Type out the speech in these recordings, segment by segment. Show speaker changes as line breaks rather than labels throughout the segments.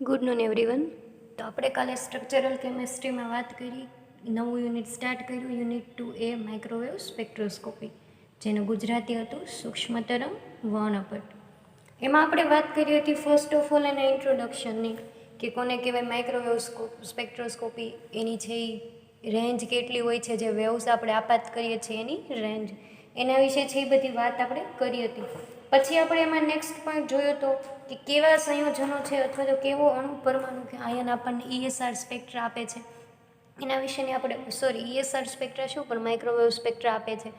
Good non everyone. તો આપણે કાલે સ્ટ્રક્ચરલ કેમેસ્ટ્રીમાં વાત કરી, નવું યુનિટ સ્ટાર્ટ કર્યું, યુનિટ 2A માઇક્રોવેવ સ્પેક્ટ્રોસ્કોપી, જેનું ગુજરાતી હતું સૂક્ષ્મ તરંગ વર્ણપટ. એમાં આપણે વાત કરી હતી ફર્સ્ટ ઓફ ઓલ એના ઇન્ટ્રોડક્શનની, કે કોને કહેવાય માઇક્રોવેવ સ્પેક્ટ્રોસ્કોપી, એની છે એ રેન્જ કેટલી હોય છે, જે વેવ્સ આપણે આપાત કરીએ છીએ એની રેન્જ, એના વિશે છે એ બધી વાત આપણે કરી હતી. પછી આપણે એમાં નેક્સ્ટ પોઈન્ટ જોયો હતો કે કેવા સંયોજનો છે અથવા તો કેવો અણુ પરમાણુ કે આયન આપણને ESR સ્પેક્ટ્રા આપે છે, એના વિશેની આપણે ESR સ્પેક્ટ્રા શું પણ માઇક્રોવેવ સ્પેક્ટ્રા આપે છે.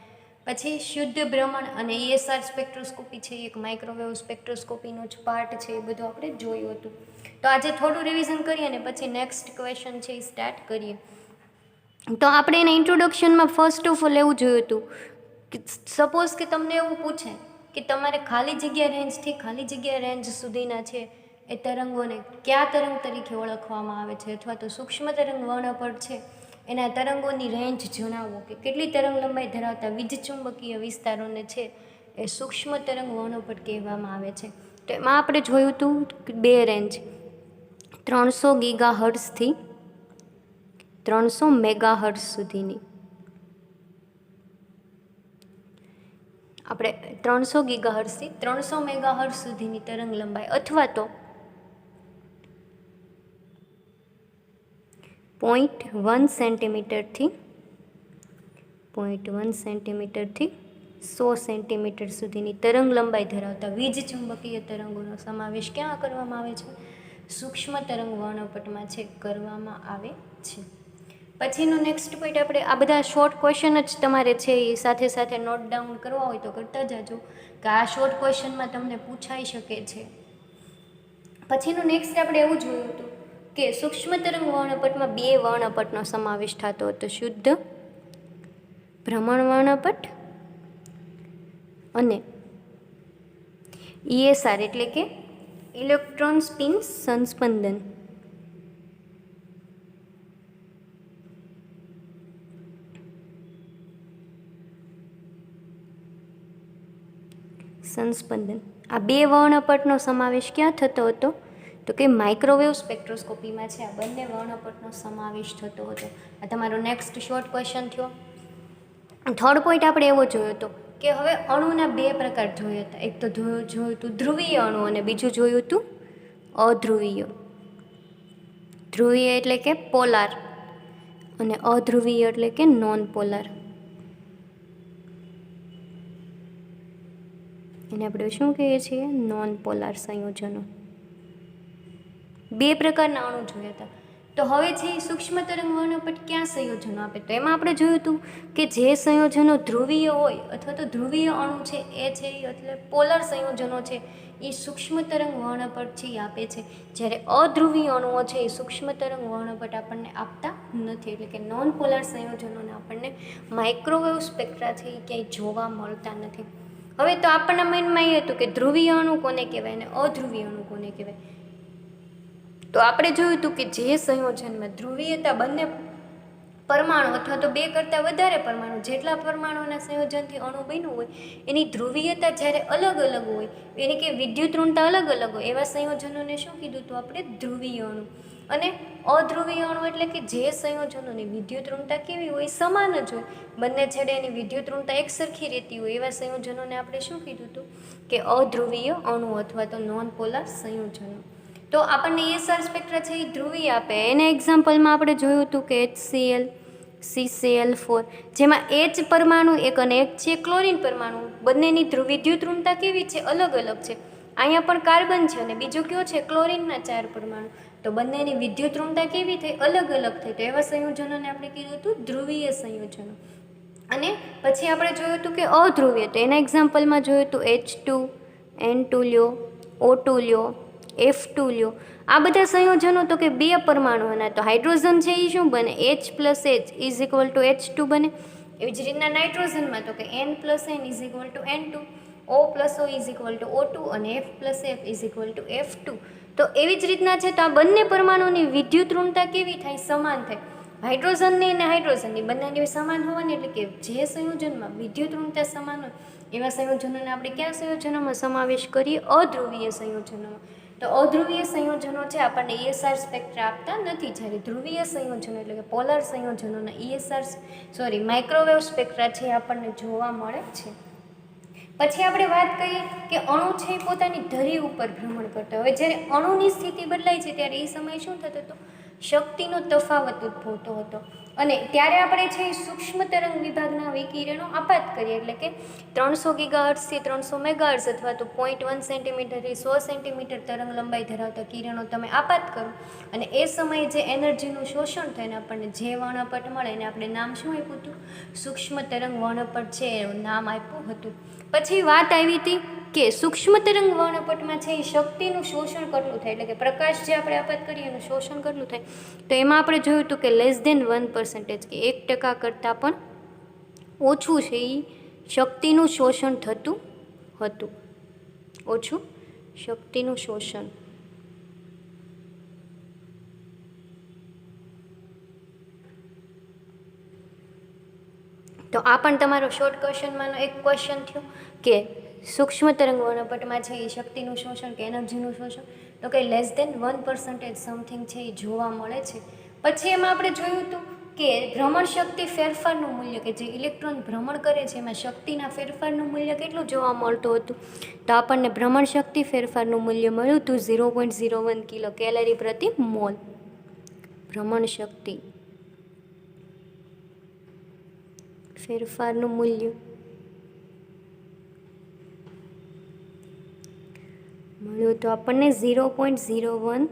પછી શુદ્ધ ભ્રમણ અને ESR સ્પેક્ટ્રોસ્કોપી છે, એક માઇક્રોવેવ સ્પેક્ટ્રોસ્કોપીનો જ પાર્ટ છે, એ બધું આપણે જોયું હતું. તો આજે થોડું રિવિઝન કરીએ અને પછી નેક્સ્ટ ક્વેશ્ચન છે એ સ્ટાર્ટ કરીએ. તો આપણે એના ઇન્ટ્રોડક્શનમાં ફર્સ્ટ ઓફ ઓલ એવું જોયું હતું કે સપોઝ કે તમને એવું પૂછે કે તમારે ખાલી જગ્યા રેન્જથી ખાલી જગ્યા રેન્જ સુધીના છે એ તરંગોને કયા તરંગ તરીકે ઓળખવામાં આવે છે, અથવા તો સૂક્ષ્મ તરંગ વર્ણપટ છે એના તરંગોની રેન્જ જણાવો, કે કેટલી તરંગ લંબાઈ ધરાવતા વીજચુંબકીય વિસ્તારોને છે એ સૂક્ષ્મ તરંગ વર્ણપટ કહેવામાં આવે છે. તો એમાં આપણે જોયું હતું બે રેન્જ, 300 ગીગાહર્ટ્ઝથી 300 મેગાહર્ટ્ઝ સુધીની. આપણે 300 ગીગાહર્ટ્ઝથી 300 મેગાહર્ટ્ઝ સુધીની તરંગ લંબાઈ, અથવા તો 0.1 સેન્ટીમીટરથી 100 સેન્ટીમીટર સુધીની તરંગ લંબાઈ ધરાવતા વીજચુંબકીય તરંગોનો સમાવેશ ક્યાં કરવામાં આવે છે? સૂક્ષ્મ તરંગ વર્ણપટમાં છે કરવામાં આવે છે. પછીનું નેક્સ્ટ પોઈન્ટ, આપણે આ બધા શોર્ટ ક્વેશ્ચન જ તમારે છે એ સાથે સાથે નોટ ડાઉન કરવા હોય તો કરતા જાજો, કે આ શોર્ટ ક્વેશ્ચનમાં તમને પૂછાઈ શકે છે. પછીનું નેક્સ્ટ આપણે એવું જોયું હતું કે સૂક્ષ્મ તરંગ વર્ણપટમાં બે વર્ણપટનો સમાવેશ થતો હતો, શુદ્ધ ભ્રમણ વર્ણપટ અને ESR એટલે કે ઇલેક્ટ્રોન સ્પિન સંસ્પંદન. આ બે વર્ણપટનો સમાવેશ ક્યાં થતો હતો? તો કે માઇક્રોવેવ સ્પેક્ટ્રોસ્કોપીમાં છે આ બંને વર્ણપટનો સમાવેશ થતો હતો. આ તમારો નેક્સ્ટ શોર્ટ ક્વેશ્ચન થયો. થર્ડ પોઈન્ટ આપણે એવો જોયો હતો કે હવે અણુના બે પ્રકાર જોયા હતા. એક તો જોયું હતું ધ્રુવીય અણુ અને બીજું જોયું હતું અધ્રુવીય. ધ્રુવીય એટલે કે પોલાર અને અધ્રુવીય એટલે કે નોન પોલાર. એને આપણે શું કહીએ છીએ? નોન પોલાર સંયોજનો. બે પ્રકારના અણુ જોયા હતા. તો હવે છે સૂક્ષ્મ તરંગ વર્ણપટ ક્યાં સંયોજનો આપે? તો એમાં આપણે જોયું હતું કે જે સંયોજનો ધ્રુવીય હોય અથવા તો ધ્રુવીય અણુ છે એ છે એટલે પોલર સંયોજનો છે એ સૂક્ષ્મ તરંગ વર્ણપટ છે એ આપે છે, જ્યારે અધ્રુવીય અણુઓ છે એ સૂક્ષ્મ તરંગ વર્ણપટ આપણને આપતા નથી. એટલે કે નોન પોલાર સંયોજનોને આપણને માઇક્રોવેવ સ્પેક્ટ્રા છે એ ક્યાંય જોવા મળતા નથી. હવે તો આપણના માઇન્ડમાં એ હતું કે ધ્રુવીય અણુ કોને કહેવાય અને અધ્રુવીય અણુ કોને કહેવાય. તો આપણે જોયું હતું કે જે સંયોજનમાં ધ્રુવીયતા બંને પરમાણુ અથવા તો બે કરતાં વધારે પરમાણુ જેટલા પરમાણુના સંયોજનથી અણુ બન્યું હોય એની ધ્રુવીયતા જ્યારે અલગ અલગ હોય, એની કે વિદ્યુત ઋણતા અલગ અલગ હોય, એવા સંયોજનોને શું કીધું હતું આપણે? ધ્રુવીય અણુ. અને અધ્રુવીય અણુ એટલે કે જે સંયોજનોની વિદ્યુત ઋણતા કેવી હોય? સમાન જ હોય, બંને છેડે એની વિદ્યુત ઋણતા એક સરખી રહેતી હોય, એવા સંયોજનોને આપણે શું કીધું હતું? કે અધ્રુવીય અણુ અથવા તો નોન પોલાર સંયોજનો. તો આપણને ESR સ્પેક્ટ્રા છે એ ધ્રુવીય આપે. એના એક્ઝામ્પલમાં આપણે જોયું હતું કે HCl, CCl4, જેમાં H પરમાણુ એક અને એક છે ક્લોરીન પરમાણુ, બંનેની વિદ્યુત ઋણતા કેવી છે? અલગ અલગ છે. અહીંયા પણ કાર્બન છે અને બીજો કયો છે? ક્લોરીનના 4 પરમાણુ. તો બંનેની વિદ્યુત ઋણતા કેવી થઈ? અલગ અલગ થઈ. તો એવા સંયોજનોને આપણે કીધું હતું ધ્રુવીય સંયોજનો. અને પછી આપણે જોયું હતું કે અધ્રુવીય, તો એના એક્ઝામ્પલમાં જોયું હતું H2, N2 લ્યો, O2 લ્યો, F2 લ્યો. આ બધા સંયોજનો તો કે બે પરમાણુના, તો હાઇડ્રોજન છે એ શું બને? H + H = H2 બને. એવી જ રીતના નાઇટ્રોજનમાં તો કે N + N = N2, O + O = O2 અને F + F = F2. તો એવી જ રીતના છે તો આ બંને પરમાણુની વિદ્યુત ઋણતા કેવી થાય? સમાન થાય. હાઇડ્રોજનની અને હાઇડ્રોજનની બંનેની સમાન હોવાની, એટલે કે જે સંયોજનમાં વિદ્યુત ઋણતા સમાન હોય એવા સંયોજનોને આપણે કયા સંયોજનોમાં સમાવેશ કરીએ? અધ્રુવીય સંયોજનોમાં. તો અધ્રુવીય સંયોજનો છે આપણને ESR સ્પેક્ટ્રા આપતા નથી, જ્યારે ધ્રુવીય સંયોજનો એટલે કે પોલર સંયોજનોના માઇક્રોવેવ સ્પેક્ટ્રા છે આપણને જોવા મળે છે. પછી આપણે વાત કરીએ કે અણુ છે એ પોતાની ધરી ઉપર ભ્રમણ કરતા હોય. જ્યારે અણુની સ્થિતિ બદલાય છે ત્યારે એ સમયે શું થતું હતું? શક્તિનો તફાવત ઉદ્ભવતો હતો. અને ત્યારે આપણે છે સૂક્ષ્મ તરંગ વિભાગના વિકિરણો આપાત કરીએ, એટલે કે 300 ગીગાહર્ટ્ઝથી 300 મેગાહર્ટ્ઝ અથવા તો 0.1 સેન્ટીમીટરથી 100 સેન્ટીમીટર તરંગ લંબાઈ ધરાવતા કિરણો તમે આપાત કરો અને એ સમયે જે એનર્જીનું શોષણ થઈને આપણને જે વર્ણપટ મળે એને આપણે નામ શું આપ્યું હતું? સૂક્ષ્મ તરંગ વર્ણપટ છે એવું નામ આપ્યું હતું. પછી વાત આવી હતી કે સૂક્ષ્મ તરંગ વર્ણપટમાં છે એ શક્તિનું શોષણ કેટલું થાય, એટલે કે પ્રકાશ જે આપણે આપાત કરીએ એનું શોષણ કેટલું થાય, તો એમાં આપણે જોયું હતું કે <1% કે 1% કરતાં પણ ઓછું છે એ શક્તિનું શોષણ થતું હતું. ઓછું શક્તિનું શોષણ. તો આ પણ તમારો શોર્ટ ક્વેશ્ચનમાંનો એક ક્વેશ્ચન થયો કે સૂક્ષ્મ તરંગ વર્ણપટમાં છે એ શક્તિનું શોષણ કે એનર્જીનું શોષણ, તો કે <1% સમથિંગ છે એ જોવા મળે છે. પછી એમાં આપણે જોયું હતું કે ભ્રમણ શક્તિ ફેરફારનું મૂલ્ય, કે જે ઇલેક્ટ્રોન ભ્રમણ કરે છે એમાં શક્તિના ફેરફારનું મૂલ્ય કેટલું જોવા મળતું હતું? તો આપણને ભ્રમણ શક્તિ ફેરફારનું મૂલ્ય મળ્યું હતું 0.01 કિલો કેલરી પ્રતિ મોલ. ભ્રમણ શક્તિ ફેરફારનું મૂલ્ય મળ્યું તો આપણને 0.01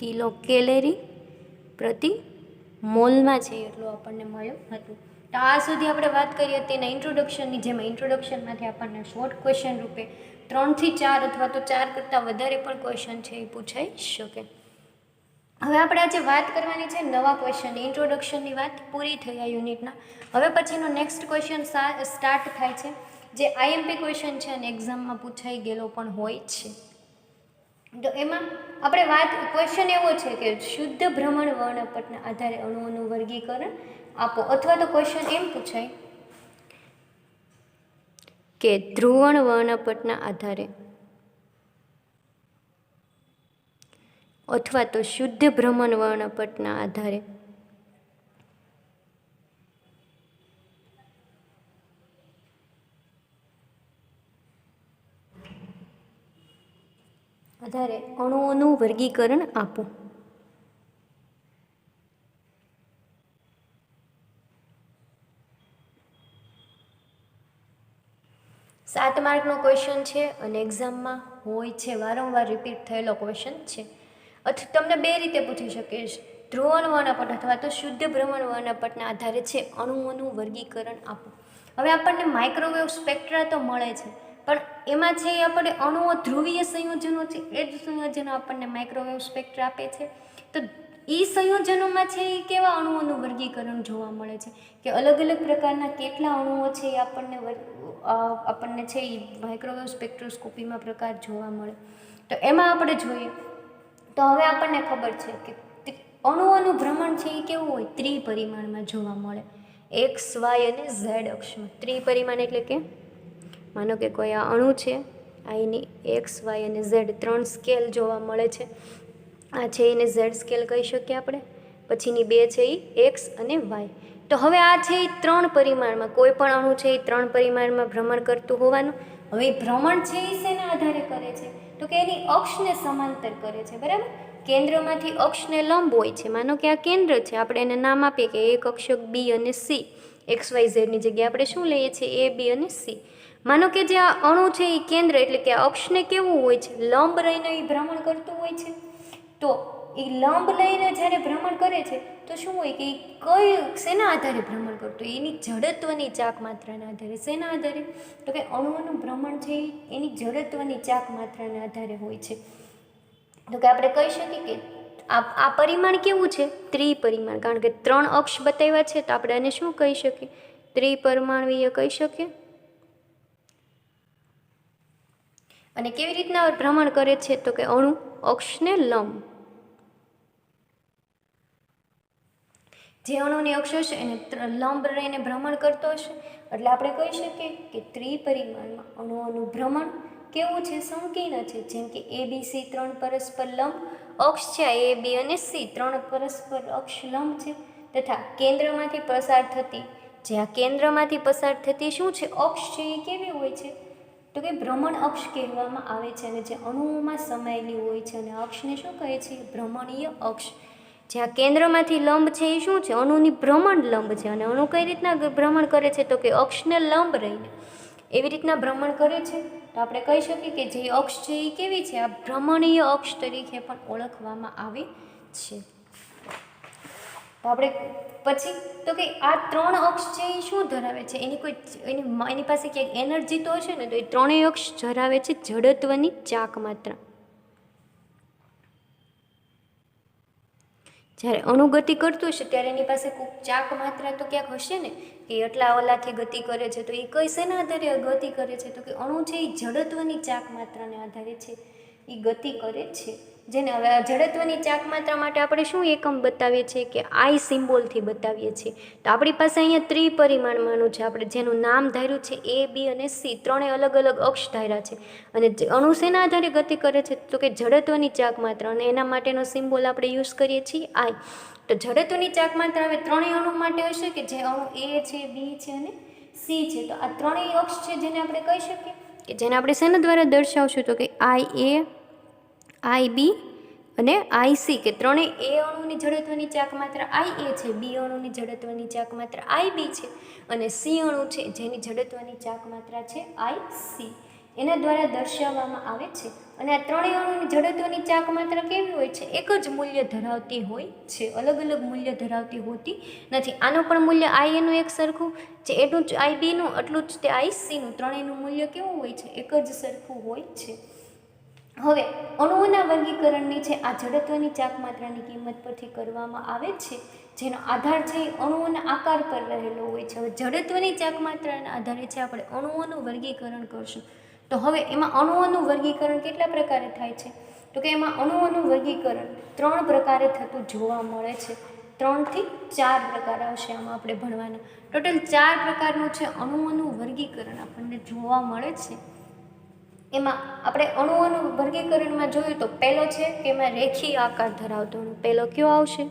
કિલો કેલરી પ્રતિ મોલમાં છે એટલું આપણને મળ્યું હતું. તો આ સુધી આપણે વાત કરી હતી એના ઇન્ટ્રોડક્શનની, જેમાં ઇન્ટ્રોડક્શનમાંથી આપણને શોર્ટ ક્વેશ્ચન રૂપે 3 થી 4 અથવા તો 4 કરતાં વધારે પણ ક્વેશ્ચન છે એ પૂછાઈ શકે. હવે આપણે આજે વાત કરવાની છે નવા ક્વેશ્ચનની. ઇન્ટ્રોડક્શનની વાત પૂરી થઈ આ યુનિટના. હવે પછીનો નેક્સ્ટ ક્વેશ્ચન સ્ટાર્ટ થાય છે, જે IMP ક્વેશ્ચન છે અને એક્ઝામમાં પૂછાઈ ગયેલો પણ હોય છે. તો એમાં આપણે ક્વેશ્ચન એવો છે કે શુદ્ધ ભ્રમણ વર્ણપટના આધારે અણુઓનું વર્ગીકરણ આપો, અથવા તો ક્વેશ્ચન એમ પૂછાય કે ધ્રુવણ વર્ણપટના આધારે અથવા તો શુદ્ધ ભ્રમણ વર્ણપટના આધારે અણુઓનું વર્ગીકરણ આપો. 7 માર્કનો ક્વેશ્ચન છે અને એક્ઝામમાં હોય છે, વારંવાર રિપીટ થયેલો ક્વેશ્ચન છે. તમને બે રીતે પૂછી શકે છે, ધ્રુવણ વર્ણપટ અથવા તો શુદ્ધ ભ્રમણ વર્ણપટના આધારે છે અણુઓનું વર્ગીકરણ આપો. હવે આપણને માઇક્રોવેવ સ્પેક્ટ્રા તો મળે છે, પણ એમાં છે આપણે અણુઓ ધ્રુવીય સંયોજનો છે એ જ સંયોજનો આપણને માઇક્રોવેવ સ્પેક્ટ્રા આપે છે. તો એ સંયોજનોમાં છે એ કેવા અણુઓનું વર્ગીકરણ જોવા મળે છે, કે અલગ અલગ પ્રકારના કેટલા અણુઓ છે એ આપણને છે એ માઇક્રોવેવ સ્પેક્ટ્રોસ્કોપીમાં પ્રકાર જોવા મળે. તો એમાં આપણે જોઈએ તો હવે આપણને ખબર છે કે અણુઓનું ભ્રમણ છે એ કેવું હોય? ત્રિપરિમાણમાં જોવા મળે, X, Y અને Z અક્ષમાં. ત્રિપરિમાણ એટલે કે માનો કે કોઈ આ અણુ છે, આ એની X, Y અને Z 3 સ્કેલ જોવા મળે છે. આ છે એને Z સ્કેલ કહી શકીએ આપણે, પછીની બે છે એ X અને Y. તો હવે આ છે એ 3 પરિમાણમાં, કોઈ પણ અણુ છે એ 3 પરિમાણમાં ભ્રમણ કરતું હોવાનું. હવે એ ભ્રમણ છે એ શેના આધારે કરે છે? તો કે એની અક્ષને સમાંતર કરે છે, બરાબર. કેન્દ્રમાંથી અક્ષને લંબ હોય છે. માનો કે આ કેન્દ્ર છે, આપણે એને નામ આપીએ કે એક અક્ષક B અને C. XYZ ની જગ્યાએ આપણે શું લઈએ છીએ? A, B અને C. માનો કે જે આ અણુ છે એ કેન્દ્ર એટલે કે અક્ષને કેવું હોય છે? લંબ રહીને એ ભ્રમણ કરતું હોય છે. તો એ લંબ લઈને જ્યારે ભ્રમણ કરે છે તો શું હોય કે શેના આધારે ભ્રમણ કરતું? એની જડત્વની ચાક માત્રાના આધારે. શેના આધારે? તો કે અણુઓનું ભ્રમણ છે એની જડત્વની ચાક માત્રાના આધારે હોય છે. તો કે આપણે કહી શકીએ કે આ પરિમાણ કેવું છે? ત્રિપરિમાણ. કારણ કે 3 અક્ષ બતાવ્યા છે તો આપણે આને શું કહી શકીએ? ત્રિપરિમાણીય કહી શકીએ. અને કેવી રીતના ભ્રમણ કરે છે? તો કે અણુ અક્ષને લંબ. જે અણુની અક્ષ હશે એને લંબ રહીને ભ્રમણ કરતો હશે, એટલે આપણે કહી શકીએ કે ત્રિપરિમાણમાં અણુઓનું ભ્રમણ કેવું છે? સંકીર્ણ છે. જેમ કે ABC 3 પરસ્પર લંબ અક્ષ છે. A, B અને C 3 પરસ્પર અક્ષ લંબ છે. તથા કેન્દ્રમાંથી પસાર થતી, જે આ કેન્દ્રમાંથી પસાર થતી શું છે? અક્ષ છે. એ કેવી હોય છે? તો કે ભ્રમણ અક્ષ કહેવામાં આવે છે. અને જે અણુઓમાં સમાયેલી હોય છે, અને અક્ષને શું કહે છે? ભ્રમણીય અક્ષ. જ્યાં કેન્દ્રમાંથી લંબ છે એ શું છે? અણુની ભ્રમણ લંબ છે. અને અણુ કઈ રીતના ભ્રમણ કરે છે? તો કે અક્ષને લંબ રહીને એવી રીતના ભ્રમણ કરે છે. તો આપણે કહી શકીએ કે જે અક્ષ છે એ કેવી છે? આ ભ્રમણીય અક્ષ તરીકે પણ ઓળખવામાં આવે છે. તો આપણે પછી તો કે આ 3 અક્ષ છે એ શું ધરાવે છે? એની પાસે ક્યાંક એનર્જી તો હશે ને. તો એ 3 અક્ષ ધરાવે છે જડત્વની ચાક માત્રા. જ્યારે અણુગતિ કરતું હશે ત્યારે એની પાસે કોઈ ચાક માત્રા તો ક્યાંક હશે ને, કે એટલા ઓલાથી ગતિ કરે છે. તો એ કઈ શેના આધારે ગતિ કરે છે? તો કે અણુ છે એ જડત્વની ચાક માત્રાને આધારે છે એ ગતિ કરે છે. જેને હવે આ જડત્વની ચાક માત્રા માટે આપણે શું એકમ બતાવીએ છીએ? કે I સિમ્બોલથી બતાવીએ છીએ. તો આપણી પાસે અહીંયા ત્રિપરિમાણમાંનું છે. આપણે જેનું નામ ધાર્યું છે A, B અને C, ત્રણેય અલગ અલગ અક્ષ ધાર્યા છે. અને અણુ શેના આધારે ગતિ કરે છે? તો કે જડત્વની ચાક માત્રા. અને એના માટેનો સિમ્બોલ આપણે યુઝ કરીએ છીએ I. તો જડત્વની ચાક માત્રા હવે ત્રણેય અણુ માટે હશે કે જે અણુ A છે, B છે અને C છે. તો આ ત્રણેય અક્ષ છે જેને આપણે કહી શકીએ કે જેને આપણે શેના દ્વારા દર્શાવશું? તો કે IA, IB અને IC, કે ત્રણેય A અણુની જડત્વની ચાક માત્રા IA છે, B અણુની જડત્વની ચાક માત્રા IB છે અને C અણુ છે જેની જડત્વની ચાક માત્રા છે IC. એના દ્વારા દર્શાવવામાં આવે છે. અને આ ત્રણેય અણુની જડત્વની ચાક માત્રા કેવી હોય છે? એક જ મૂલ્ય ધરાવતી હોય છે, અલગ અલગ મૂલ્ય ધરાવતી હોતી નથી. આનું પણ મૂલ્ય IA નું એક સરખું, જે એટલું જ IB નું એટલું જ તે IC નું, ત્રણેયનું મૂલ્ય કેવું હોય છે? એક જ સરખું હોય છે. હવે અણુઓના વર્ગીકરણની છે આ જડત્વની ચાક માત્રાની કિંમત પરથી કરવામાં આવે છે, જેનો આધાર છે એ અણુઓના આકાર પર રહેલો હોય છે. હવે જડત્વની ચાક માત્રાના આધારે છે આપણે અણુઓનું વર્ગીકરણ કરશું. તો હવે એમાં અણુઓનું વર્ગીકરણ કેટલા પ્રકારે થાય છે? તો કે એમાં અણુઓનું વર્ગીકરણ 3 પ્રકારે થતું જોવા મળે છે. 3 થી 4 પ્રકાર આવશે આમાં આપણે ભણવાના. ટોટલ 4 પ્રકારનું છે અણુઓનું વર્ગીકરણ આપણને જોવા મળે છે. એમાં આપણે અણુઓનું વર્ગીકરણમાં જોયું તો પહેલો છે કે એમાં રેખીય આકાર ધરાવતો અણુ. પહેલો કયો આવશે?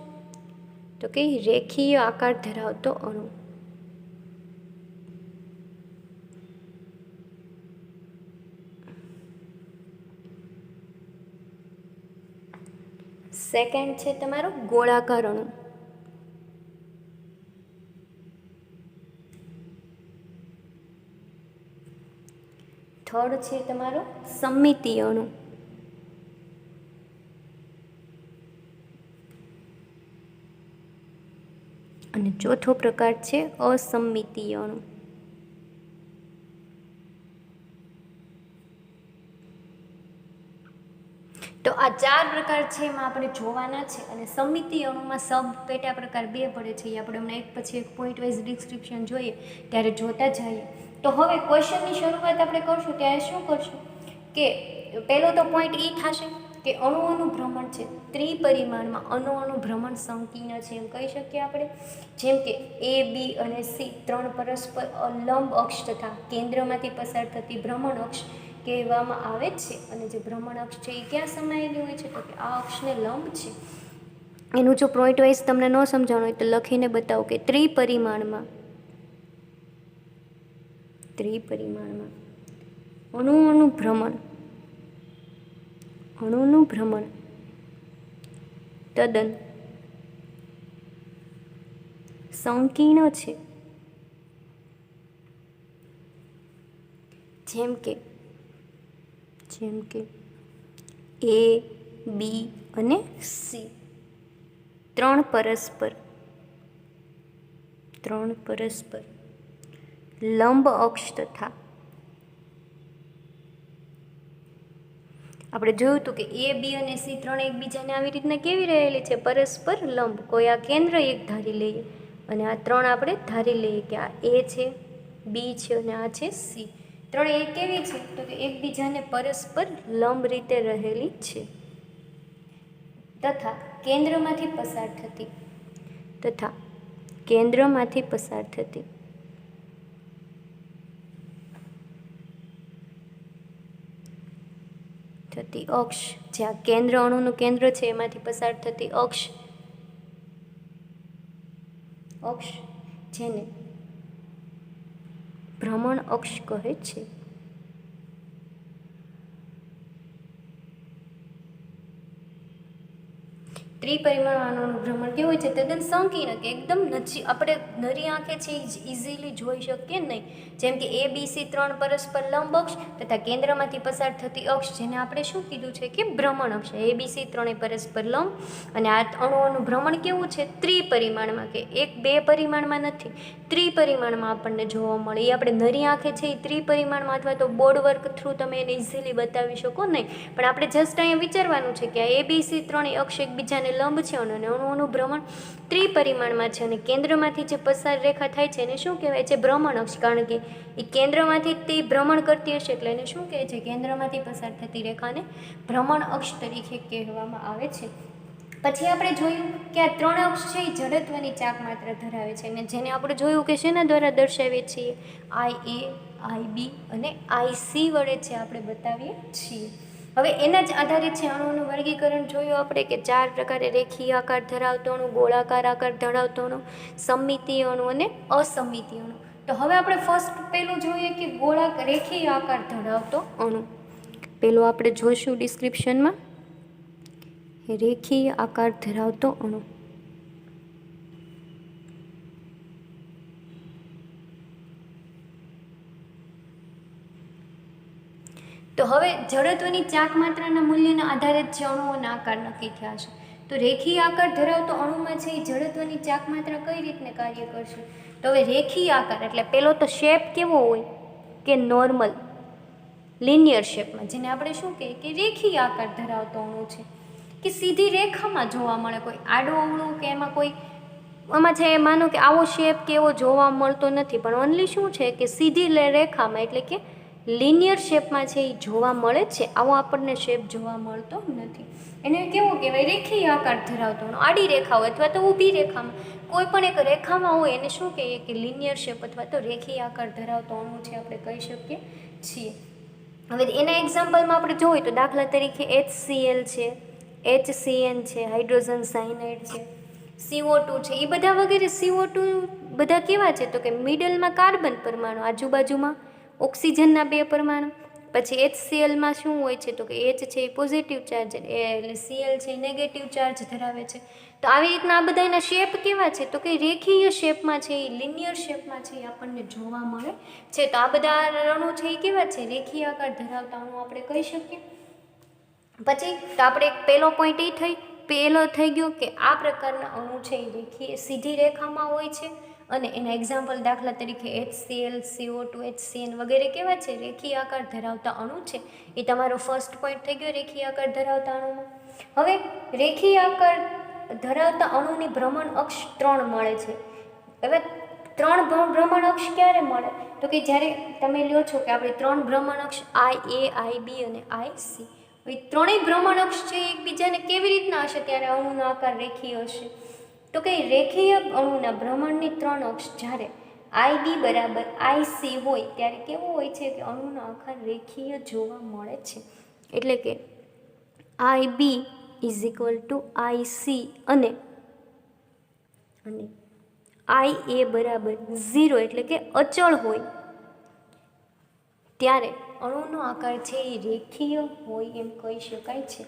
તો કે રેખીય આકાર ધરાવતો અણુ. સેકન્ડ છે તમારો ગોળાકાર અણુ. થર્ડ છે તમારો સમમિતીય અણુ. અને ચોથો પ્રકાર છે અસમમિતીય અણુ. તો આ 4 પ્રકાર છે એમાં આપણે જોવાના છે. અને સમમિતીય અણુમાં સબ પેટા પ્રકાર 2 પડે છે. એ આપણે હમણાં એક પછી એક પોઈન્ટ વાઇઝ ડિસ્ક્રિપ્શન જોઈએ ત્યારે જોતા જઈએ. તો હવે ક્વેશ્ચનની શરૂઆત આપણે કરશું ત્યારે શું કરશું કે પહેલો તો પોઈન્ટ એ થશે કે અણુઓનું ભ્રમણ છે ત્રિપરિમાણમાં. અણુઓનું ભ્રમણ સંકીર્ણ છે એમ કહી શકીએ આપણે. જેમ કે A, B અને C 3 પરસ્પર લંબ અક્ષ તથા કેન્દ્રમાંથી પસાર થતી ભ્રમણ અક્ષ કહેવામાં આવે છે. અને જે ભ્રમણ અક્ષ છે એ ક્યાં સમાયેલી હોય છે? તો કે આ અક્ષને લંબ છે. એનું જો પોઈન્ટ વાઇઝ તમને ન સમજાણું હોય તો લખીને બતાવો કે ત્રિપરિમાણમાં અણુઓનું ભ્રમણ તદ્દન સંકીર્ણ છે. જેમ કે A, B અને C 3 પરસ્પર લંબ અક્ષ તથા આપણે જોયું હતું કે A, B અને C 3 એકબીજાને આવી રીતના કેવી રહેલી છે? પરસ્પર લંબ. કોઈ આ કેન્દ્ર એક ધારી લઈએ અને આ 3 આપણે ધારી લઈએ કે આ A છે, B છે અને આ છે C. 3 એ કેવી છે? તો કે એકબીજાને પરસ્પર લંબ રીતે રહેલી છે. તથા કેન્દ્રમાંથી પસાર થતી થતી અક્ષ, જ્યાં કેન્દ્ર અણુનું કેન્દ્ર છે એમાંથી પસાર થતી અક્ષ જેને ભ્રમણ અક્ષ કહે છે. ત્રિપરિમાણનું ભ્રમણ કેવું હોય છે? તદ્દન સંકીર્ણ કે એકદમ નજીક, આપણે નરી આંખે છે ઇઝીલી જોઈ શકીએ નહીં. જેમ કે ABC 3 પરસ્પર લંબ અક્ષ તથા કેન્દ્રમાંથી પસાર થતી અક્ષ, જેને આપણે શું કીધું છે કે ભ્રમણ અક્ષ. ABC 3 પરસ્પર લંબ અને આ અણુઓનું ભ્રમણ કેવું છે? ત્રિપરિમાણમાં, કે 1-2 પરિમાણમાં નથી, ત્રિપરિમાણમાં આપણને જોવા મળે. એ આપણે નરી આંખે છે એ ત્રિપરિમાણમાં અથવા તો બોર્ડ વર્ક થ્રુ તમે એને ઇઝીલી બતાવી શકો નહીં, પણ આપણે જસ્ટ અહીંયા વિચારવાનું છે કે આ ABC 3 અક્ષ એકબીજાને લંબ છે અને અણુઓનું ભ્રમણ ત્રિપરિમાણમાં છે અને કેન્દ્રમાંથી જે પસાર રેખા થાય છે એને શું કહેવાય છે? ભ્રમણ અક્ષ. કારણ કે એ કેન્દ્રમાંથી તે ભ્રમણ કરતી હશે એટલે એને શું કહે છે? કેન્દ્રમાંથી પસાર થતી રેખાને ભ્રમણ અક્ષ તરીકે કહેવામાં આવે છે. પછી આપણે જોયું કે આ 3 અક્ષ છે એ જડત્વની ચાક માત્ર ધરાવે છે અને જેને આપણે જોયું કે શેના દ્વારા દર્શાવીએ છીએ? IA, IB અને IC વડે છે આપણે બતાવીએ છીએ. હવે એના જ આધારે છે અણુઓનું વર્ગીકરણ જોયું આપણે કે 4 પ્રકારે રેખીય આકાર ધરાવતો અણુ, ગોળાકાર આકાર ધરાવતો અણુ, સમમિતીય અણુ અને અસમિતીય અણુ. તો હવે આપણે ફર્સ્ટ પેલું જોઈએ કે રેખીય આકાર ધરાવતો અણુ. પેલું આપણે જોઈશું ડિસ્ક્રિપ્શનમાં, રેખીય આકાર ધરાવતો અણુ. તો હવે જડત્વની ચાક માત્રાના મૂલ્યના આધારે જ અણુઓના આકાર નક્કી થયા છે. તો રેખીય આકાર ધરાવતો અણુમાં છે એ જડત્વની ચાક માત્રા કઈ રીતને કાર્ય કરશે? તો હવે રેખીય આકાર એટલે પેલો તો શેપ કેવો હોય કે નોર્મલ લિનિયર શેપમાં, જેને આપણે શું કહીએ કે રેખીય આકાર ધરાવતો અણુ છે, કે સીધી રેખામાં જોવા મળે, કોઈ આડું અવળું કે એમાં કોઈ આમાં છે માનો કે આવો શેપ કે એવો જોવા મળતો નથી, પણ ઓનલી શું છે કે સીધી રેખામાં એટલે કે લિનિયર શેપમાં છે એ જોવા મળે છે. આવો આપણને શેપ જોવા મળતો નથી. એને કેવો કહેવાય? રેખીય આકાર ધરાવતો અણુ. આડી રેખા હોય અથવા તો ઊભી રેખામાં, કોઈ પણ એક રેખામાં હોય એને શું કહીએ કે લિનિયર શેપ અથવા તો રેખીય આકાર ધરાવતો અણુ છે આપણે કહી શકીએ છીએ. હવે એના એક્ઝામ્પલમાં આપણે જોઈએ તો દાખલા તરીકે HCl છે, HCN છે, હાઇડ્રોજન સાયનાઇડ છે, CO2 છે, એ બધા વગેરે. CO2 બધા કેવા છે? તો કે મિડલમાં કાર્બન પરમાણુ, આજુબાજુમાં ઓક્સિજનના 2 પરમાણુ. પછી HClમાં શું હોય છે? તો કે H છે એ પોઝિટિવ ચાર્જ એટલે Cl છે એ નેગેટિવ ચાર્જ ધરાવે છે. તો આવી રીતના આ બધાના શેપ કેવા છે? તો કે રેખીય શેપમાં છે, એ લિનિયર શેપમાં છે એ આપણને જોવા મળે છે. તો આ બધા અણુ છે એ કેવા છે? રેખીય આકાર ધરાવતા અણુ આપણે કહી શકીએ. પછી તો આપણે પહેલો પોઈન્ટ એ થઈ ગયો કે આ પ્રકારના અણુ છે એ રેખીય સીધી રેખામાં હોય છે અને એના એક્ઝામ્પલ દાખલા તરીકે HCl, CO2, HCN વગેરે કેવા છે? રેખીય આકાર ધરાવતા અણુ છે. એ તમારો ફર્સ્ટ પોઈન્ટ થઈ ગયો રેખીય આકાર ધરાવતા અણુમાં. હવે રેખીય આકાર ધરાવતા અણુની ભ્રમણ અક્ષ 3 મળે છે. હવે 3 ભ્રમણ અક્ષ ક્યારે મળે? તો કે જ્યારે તમે લ્યો છો કે આપણે 3 ભ્રમણ અક્ષ IA, IB અને IC, એ ત્રણેય ભ્રમણ અક્ષ છે એકબીજાને કેવી રીતના હશે ત્યારે અણુનો આકાર રેખીય હશે? તો કે રેખીય અણુના ભ્રમણની 3 અક્ષ જ્યારે IB બરાબર IC હોય ત્યારે કેવો હોય છે કે અણુનો આકાર રેખીય જોવા મળે છે. એટલે કે IB is equal to IC અને IA બરાબર 0 એટલે કે અચળ હોય ત્યારે અણુનો આકાર છે એ રેખીય હોય એમ કહી શકાય છે.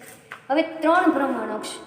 હવે 3 ભ્રમણ અક્ષ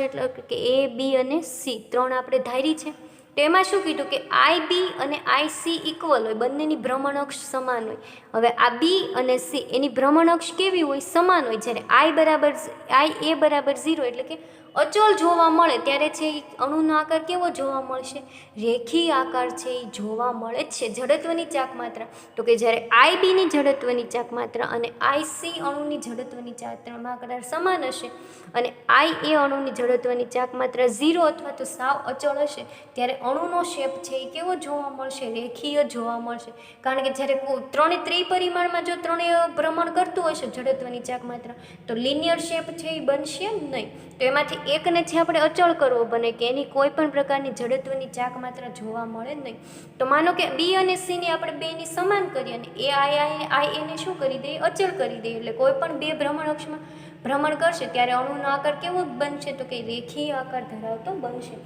એટલે કે A, B અને C 3 આપણે ધારી છે. તો એમાં શું કીધું કે IB અને IC ઇક્વલ હોય, બંનેની ભ્રમણ અક્ષ સમાન હોય. હવે આ B અને C એની ભ્રમણ અક્ષ કેવી હોય? સમાન હોય. જ્યારે IA બરાબર 0 એટલે કે અચળ જોવા મળે ત્યારે છે એ અણુનો આકાર કેવો જોવા મળશે? રેખીય આકાર છે એ જોવા મળે છે. જડત્વની ચાક માત્રા તો કે જ્યારે IBની જડત્વની ચાક માત્રા અને IC અણુની જડત્વની ચાક માત્રા સમાન હશે અને IA અણુની જડત્વની ચાક માત્રા 0 અથવા તો સાવ અચળ હશે ત્યારે અણુનો શેપ છે એ કેવો જોવા મળશે? રેખીય જોવા મળશે. કારણ કે જ્યારે ત્રણેય ત્રિપરિમાણમાં જો ત્રણેય ભ્રમણ કરતું હશે જડત્વની ચાક માત્રા, તો લિનિયર શેપ છે એ બનશે નહીં. તો એમાંથી એકને જે આપણે અચળ કરવો બને કે એની કોઈ પણ પ્રકારની જડત્વની ચાક માત્રા જોવા મળે નહીં. તો માનો કે બી અને સીની આપણે બેની સમાન કરીએ અને એ આઈ એને શું કરી દઈએ? અચળ કરી દઈએ. એટલે કોઈ પણ બે ભ્રમણ અક્ષમાં ભ્રમણ કરશે ત્યારે અણુનો આકાર કેવો બનશે? તો કે રેખીય આકાર ધરાવતો બનશે.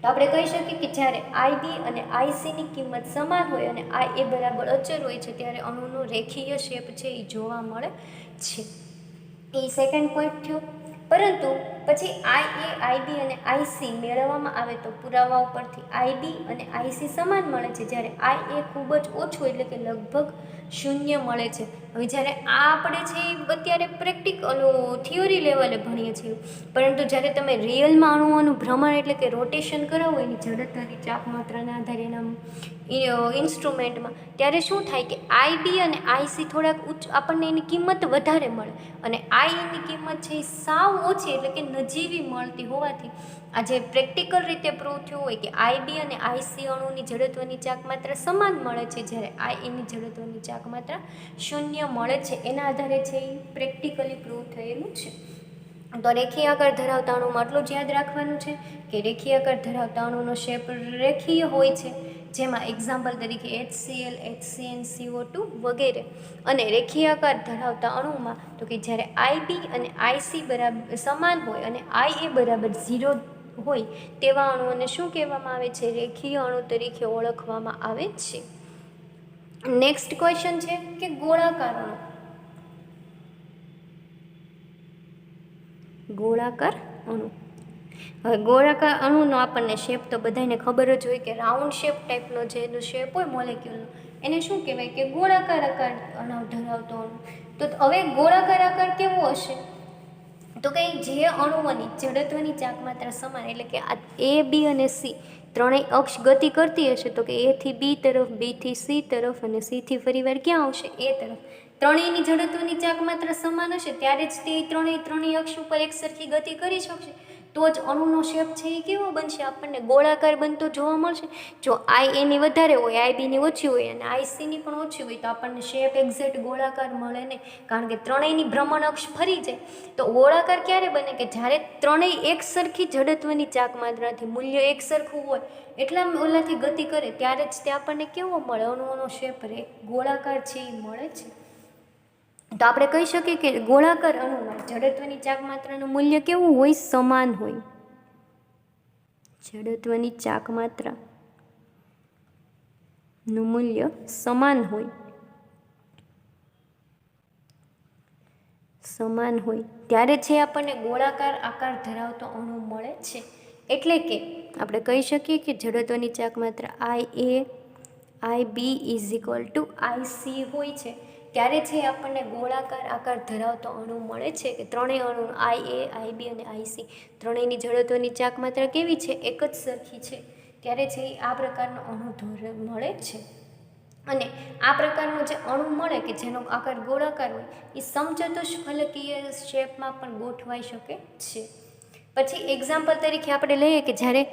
તો આપણે કહી શકીએ કે જ્યારે આઈબી અને આઈસીની કિંમત સમાન હોય અને આઈ એ બરાબર અચળ હોય છે ત્યારે અણુનો રેખીય શેપ છે એ જોવા મળે છે. એ સેકન્ડ પોઈન્ટ થયો. પરંતુ પછી આઈ એ આઈબી અને આઈસી મેળવવામાં આવે તો પુરાવા ઉપરથી આઈબી અને આઈસી સમાન મળે છે, જ્યારે આઈ એ ખૂબ જ ઓછું એટલે કે લગભગ શૂન્ય મળે છે. હવે જ્યારે આ આપણે છે એ અત્યારે પ્રેક્ટિકલ થિયોરી લેવલે ભણીએ છીએ, પરંતુ જ્યારે તમે રિયલમાં અણુઓનું ભ્રમણ એટલે કે રોટેશન કરાવો એની જડત્વની ચાક માત્રાના આધારે એના ઇન્સ્ટ્રુમેન્ટમાં, ત્યારે શું થાય કે આઈબી અને આઈસી થોડાક ઉચ્ચ આપણને એની કિંમત વધારે મળે અને આઈની કિંમત છે એ સાવ ઓછી એટલે કે નજીવી મળતી હોવાથી આજે પ્રેક્ટિકલ રીતે પ્રૂવ થયું હોય કે આઈબી અને આઈસી અણુની જડત્વની ચાક માત્રા સમાન મળે છે, જ્યારે આઈની જડત્વની ચાક માત્રા શૂન્ય મળે છે. એના આધારે છે એ પ્રેક્ટિકલી પ્રૂવ થયેલું છે. તો રેખીય આકાર ધરાવતા અણુમાં આટલું જ યાદ રાખવાનું છે કે રેખીય આકાર ધરાવતા અણુનો શેપ રેખીય હોય છે, જેમાં એક્ઝામ્પલ તરીકે HCl, HCN, CO2 વગેરે. અને રેખીય આકાર ધરાવતા અણુમાં તો કે જ્યારે આઈબી અને આઈસી બરાબર સમાન હોય અને આઈ એ બરાબર 0 હોય તેવા અણુઓને શું કહેવામાં આવે છે? રેખીય અણુ તરીકે ઓળખવામાં આવે છે. નેક્સ્ટ ક્વેશ્ચન છે કે ગોળાકાર અણુ. ગોળાકાર અણુ. હવે ગોળાકાર અણુનો આપણને શેપ તો બધાને ખબર જ હોય કે રાઉન્ડ શેપ ટાઈપનો જે એનો શેપ હોય મોલેક્યુલનો, એને શું કહેવાય કે ગોળાકાર આકાર અણુ ધરાવતો અણુ. તો હવે ગોળાકાર આકાર કેવો હશે? તો કે જે અણુઓની જડત્વની ચાક માત્રા સમાન એટલે કે આ એ બી અને સી ત્રણેય અક્ષ ગતિ કરતી હશે, તો કે એ થી બી તરફ, બી થી સી તરફ અને સી થી ફરીવાર ક્યાં આવશે? એ તરફ. ત્રણેયની જડત્વની ચાક માત્રા સમાન હશે ત્યારે જ તે ત્રણેય અક્ષ ઉપર એક સરખી ગતિ કરી શકશે, તો જ અણુનો શેપ છે એ કેવો બનશે? આપણને ગોળાકાર બનતો જોવા મળશે. જો આઈ એની વધારે હોય, આઈ બીની ઓછી હોય અને આઈ સીની પણ ઓછી હોય તો આપણને શેપ એક્ઝેક્ટ ગોળાકાર મળે નહીં, કારણ કે ત્રણેયની ભ્રમણ અક્ષ ફરી જાય. તો ગોળાકાર ક્યારે બને? કે જ્યારે ત્રણેય એક સરખી જડત્વની ચાક માત્રાથી મૂલ્ય એક સરખું હોય એટલા ઓલાથી ગતિ કરે ત્યારે જ તે આપણને કેવો મળે? અણુઓનો શેપ ગોળાકાર છે એ મળે છે. તો આપણે કહી શકીએ કે ગોળાકાર અણુમાં જડત્વની ચાક માત્રાનું મૂલ્ય કેવું હોય? સમાન હોય. જડત્વની ચાક માત્રાનું મૂલ્ય સમાન હોય. સમાન હોય ત્યારે છે આપણને ગોળાકાર આકાર ધરાવતો અણુ મળે છે. એટલે કે આપણે કહી શકીએ કે જડત્વની ચાક માત્રા I A I B is equal to I C હોય છે ત્યારે છે આપણને ગોળાકાર આકાર ધરાવતો અણુ મળે છે. કે ત્રણેય અણુ આઈ એ, આઈ બી અને આઈ સી ત્રણેયની જડત્વની ચાક માત્રા કેવી છે? એક જ સરખી છે. ત્યારે છે આ પ્રકારનો અણુ મળે છે. અને આ પ્રકારનો જે અણુ મળે કે જેનો આકાર ગોળાકાર હોય એ સમચતુષ્ફલકીય શેપમાં પણ ગોઠવાઈ શકે છે. પછી એક્ઝામ્પલ તરીકે આપણે લઈએ કે જ્યારે